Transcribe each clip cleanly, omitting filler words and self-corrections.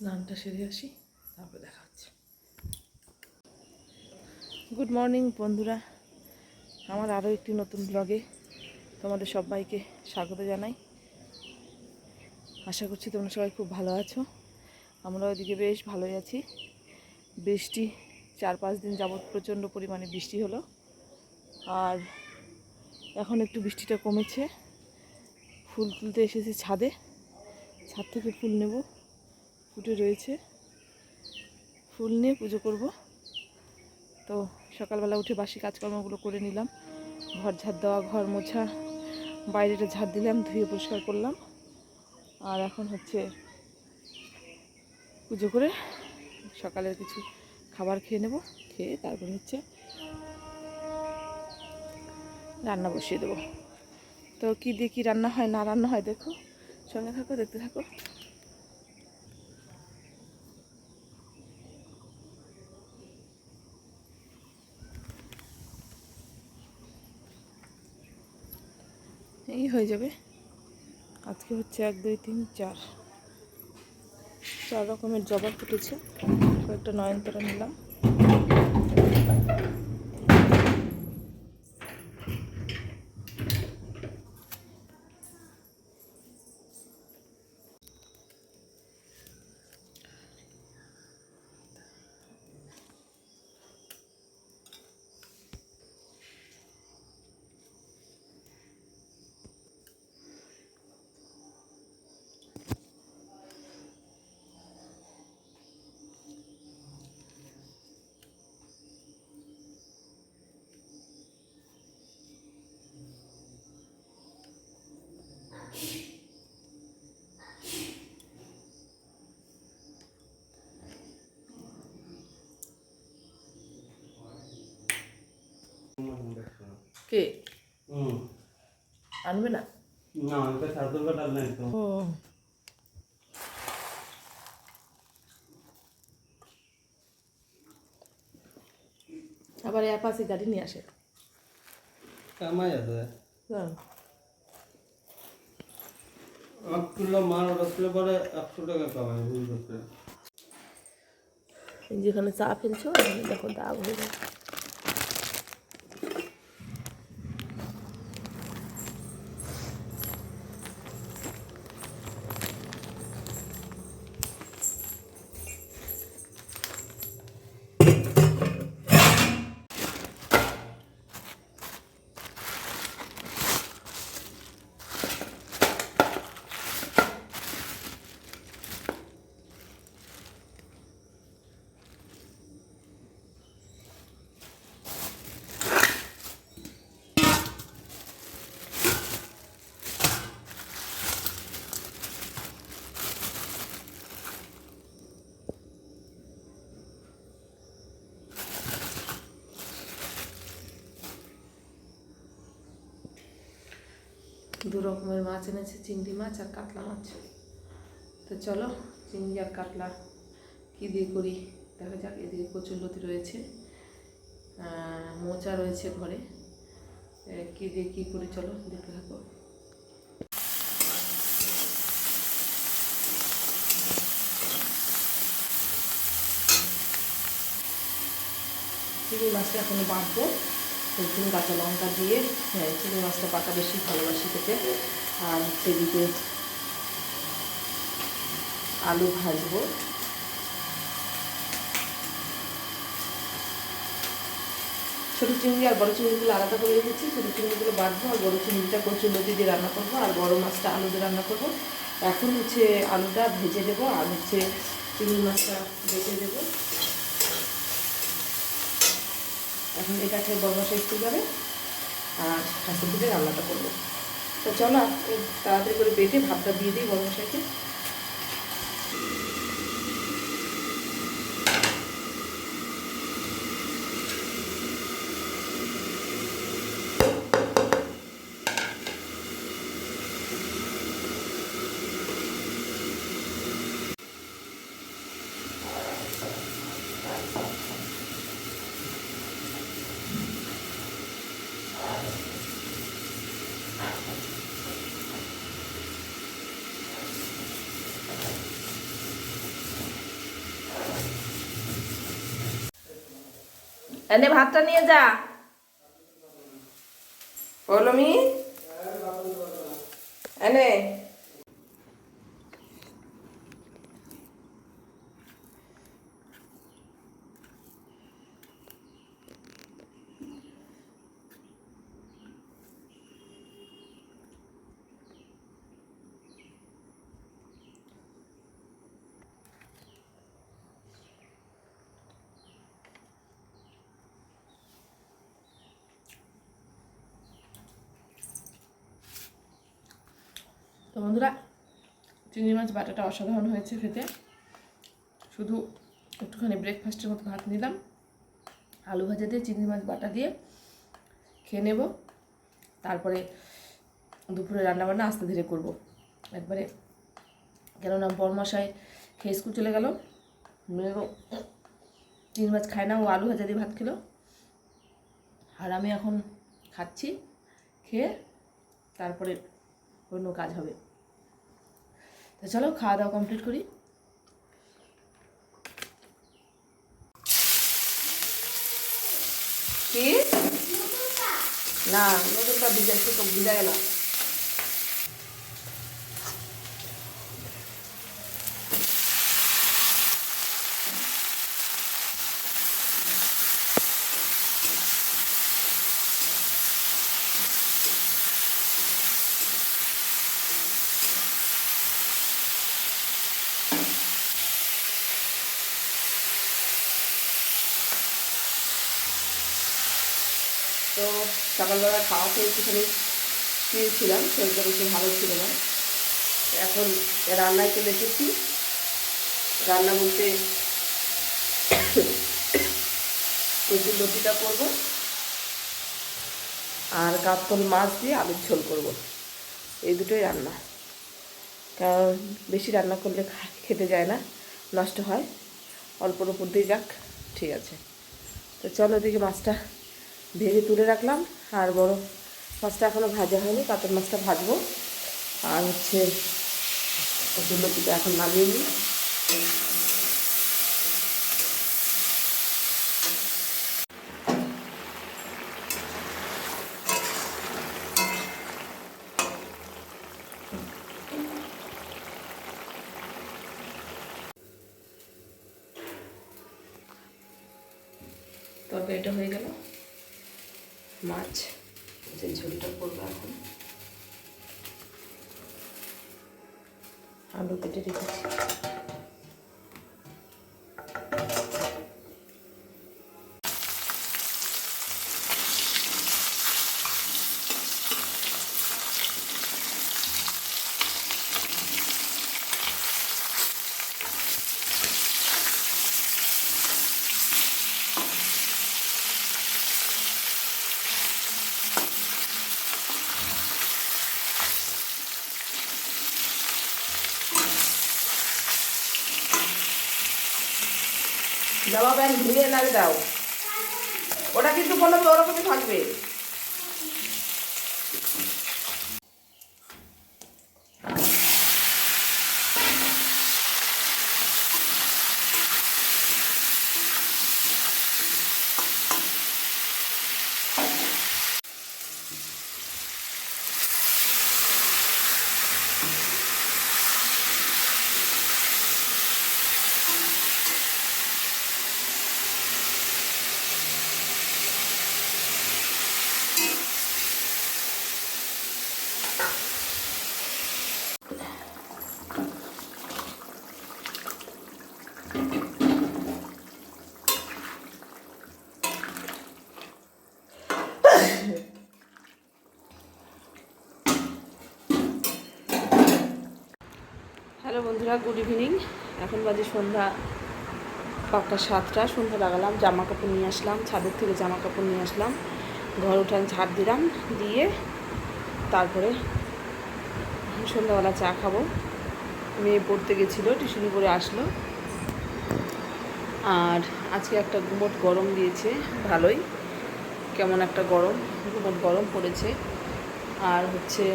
স্নানটা সেরে আসি, তারপরে দেখা হচ্ছে। গুড মর্নিং বন্ধুরা, আমার আরও একটি নতুন ব্লগে তোমাদের সবাইকে স্বাগত জানাই। আশা করছি তোমরা সবাই খুব ভালো আছো। আমরা ওইদিকে বেশ ভালোই আছি। বৃষ্টি 4-5 দিন যাবৎ প্রচণ্ড পরিমাণে বৃষ্টি হলো, আর এখন একটু বৃষ্টিটা কমেছে। ফুল তুলতে এসেছি ছাদে, ছাদ থেকে ফুল নেব, ফুটে রয়েছে, ফুল নিয়ে পুজো করব। তো সকালবেলা উঠে বাসি কাজকর্মগুলো করে নিলাম, ঘর ঝাড় দেওয়া, ঘর মোছা, বাইরেটা ঝাড় দিলাম, ধুয়ে পরিষ্কার করলাম। আর এখন হচ্ছে পুজো করে সকালের কিছু খাবার খেয়ে নেব, খেয়ে তারপরে হচ্ছে রান্না বসিয়ে দেবো। তো কী দিয়ে কী রান্না হয় না রান্না হয় দেখো, সঙ্গে থাকো, দেখতে থাকো। এই হয়ে যাবে। আজকে হচ্ছে 1 2 3 4 রকমের জবা ফুটেছে, কয়েকটা নয়নতারা নিলাম। কে আনবে না? ও আবার এর পাশে গাড়ি নিয়ে আসে, কামাই আছে। হ্যাঁ, 8 কিলো মাল রাখলে পরে 100 টাকা কামাই ভুল করতে। যেখানে চা ফেলছো দেখো দাগ হয়ে যায়। দু রকমের মাছ এনেছে, চিংড়ি মাছ আর কাতলা মাছ। তো চলো চিংড়ি আর কাতলা কী দিয়ে করি দেখা যাক। এদিকে কচুরলতি রয়েছে, মোচা রয়েছে ঘরে, কী দিয়ে কী করি চলো দেখতে থাকো। চিংড়ি মাছটা এখন বাঁধবো, রসুন কাঁচা লঙ্কা দিয়ে। চিংড়ি মাছটা পাকা বেশি ভালোবাসি খেতে। আর সেদিকে আলু ভাজবো। ছোটো চিংড়ি আর বড়ো চিংড়িগুলো আলাদা করে রেখেছি। ছোটো চিংড়িগুলো বাঁধবো, আর বড়ো চিংড়িটা কচুরলতি দিয়ে রান্না করবো, আর বড়ো মাছটা আলু দিয়ে রান্না করবো। এখন হচ্ছে আলুটা ভেজে দেবো, আর হচ্ছে চিংড়ি মাছটা ভেজে দেবো। এখন এটা খেয়ে বড় মাছ একটু যাবে, আর হাঁসের দিকে রান্নাটা করবো। তো চলো তাড়াতাড়ি করে বেটে ভাতটা দিয়ে দিই বড় মশাইকে। এনে ভাতটা নিয়ে যা। বলমি এনে। তো বন্ধুরা, চিংড়ি মাছ বাটাটা অসাধারণ হয়েছে খেতে। শুধু একটুখানি ব্রেকফাস্টের মতো ভাত নিলাম, আলু ভাজা দিয়ে চিংড়ি মাছ বাটা দিয়ে খেয়ে নেব। তারপরে দুপুরে রান্নাবান্না আস্তে ধীরে করব একবারে, কেননা বরমশাই খেয়ে স্কুল চলে গেল, মেয়েও চিংড়ি মাছ খায় না, ও আলু ভাজা দিয়ে ভাত খেলো, আর আমি এখন খাচ্ছি। খেয়ে তারপরে অন্য কাজ হবে। তো চলো খাওয়া দাওয়া কমপ্লিট করি। কি না, নতুনটা ভিজা গেল। তো সকালবেলা খাওয়া খেয়ে একটুখানি শুয়েছিলাম, শরীরটা বেশি ভালো ছিল না। এখন রান্নায় চলে এসেছি। রান্না বলতে কচুর লতিটা করবো, আর কাতল মাছ দিয়ে আলুর ঝোল করব। এই দুটোই রান্না, কারণ বেশি রান্না করলে খেতে যায় না, নষ্ট হয়। অল্পর উপর দিয়ে যাক, ঠিক আছে। তো চলো ওদিকে মাছটা ভেজে তুলে রাখলাম, আর বড় মাছটা এখনও ভাজা হয়নি, কাতল মাছটা ভাজবো। আর হচ্ছে কচুর লতিটা এখন নামিয়ে নিই। তরকারিটা হয়ে গেল, মাছ যে ঝোলটা করবো এখন। আলু কেটে রেখেছি। জামা প্যান্ট ধুয়ে নাড়ে দাও, ওটা কিন্তু বলবে ওরকমই থাকবে। হ্যালো বন্ধুরা, গুড ইভিনিং। এখন বাজে সন্ধ্যা পাক্কা 7টা। সন্ধ্যা লাগালাম, জামা কাপড় নিয়ে আসলাম, ছাদের থেকে জামা কাপড় নিয়ে আসলাম, ঘর উঠান ঝাড় দিলাম, দিয়ে তারপরে সন্ধ্যাবেলা চা খাবো। মেয়ে পড়তে গেছিলো, টিউশনি করে আসলো। আর আজকে একটা গুমোট গরম দিয়েছে, ভালোই, কেমন একটা গরম, গুমোট গরম পড়েছে। আর হচ্ছে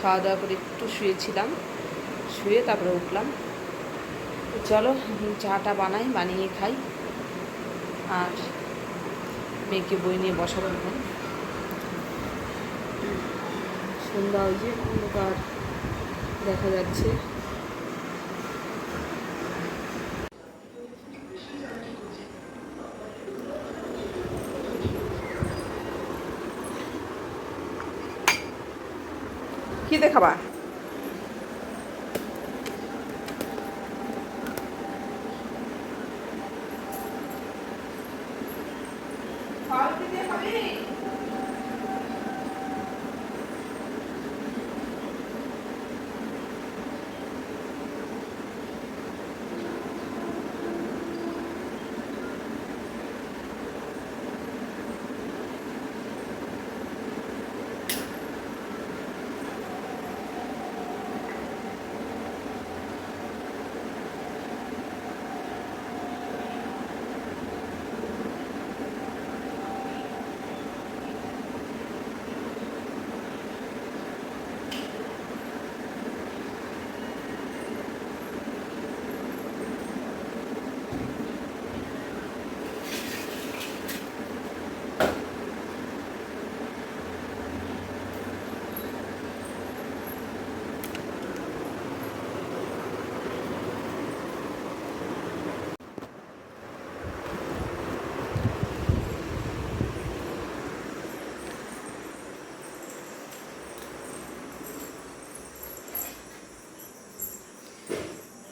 খাওয়া দাওয়া করে একটু শুয়েছিলাম, শুয়ে তারপরে উঠলাম। চলো চাটা বানাই, বানিয়ে খাই। আর মেয়েকে বই নিয়ে বসাবো এখন। সন্ধ্যা ওই যে অন্ধকার দেখা যাচ্ছে। কি দেখাবা?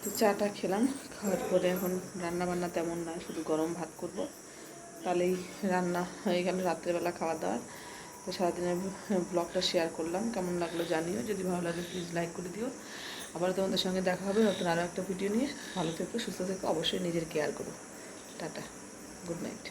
তো চাটা খেলাম, খাওয়ার পরে এখন রান্না বান্না তেমন নয়, শুধু গরম ভাত করব, তাহলেই রান্না হয়ে গেল রাত্রেবেলা খাওয়া দাওয়ার। তো সারাদিনের ব্লগটা শেয়ার করলাম, কেমন লাগলো জানিও, যদি ভালো লাগে প্লিজ লাইক করে দিও। আবার তোমাদের সঙ্গে দেখা হবে নতুন আরও একটা ভিডিও নিয়ে। ভালো থেকো, সুস্থ থেকো, অবশ্যই নিজের কেয়ার করো। Tata, good night.